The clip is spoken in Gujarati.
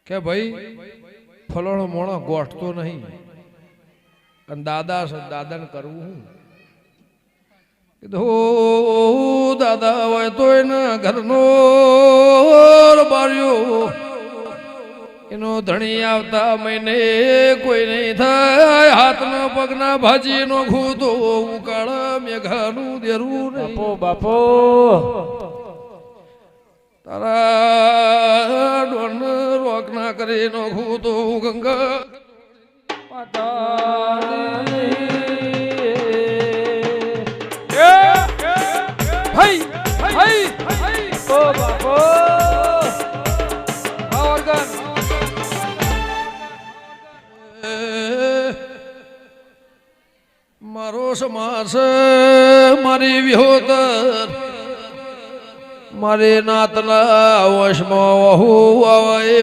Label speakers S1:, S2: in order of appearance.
S1: કે ભાઈ ફલાણો મોણો ગોઠતો નહીં અને દાદાને કરવું હું કીધું દાદા હોય તો એના ઘરનો બાર્યો એનો ધણી આવતા મહિને કોઈ નહીં થાય હાથના પગના ભાજી નો ખૂતો ઉકાળ મેઘાનું દેરું
S2: બાપો બાપો
S1: તારા ડોન રોક ના કરી નો ખૂતો ગંગા મારો સમાસ મારી વિહોતર મારે નાતના વશમાં વહુ આવે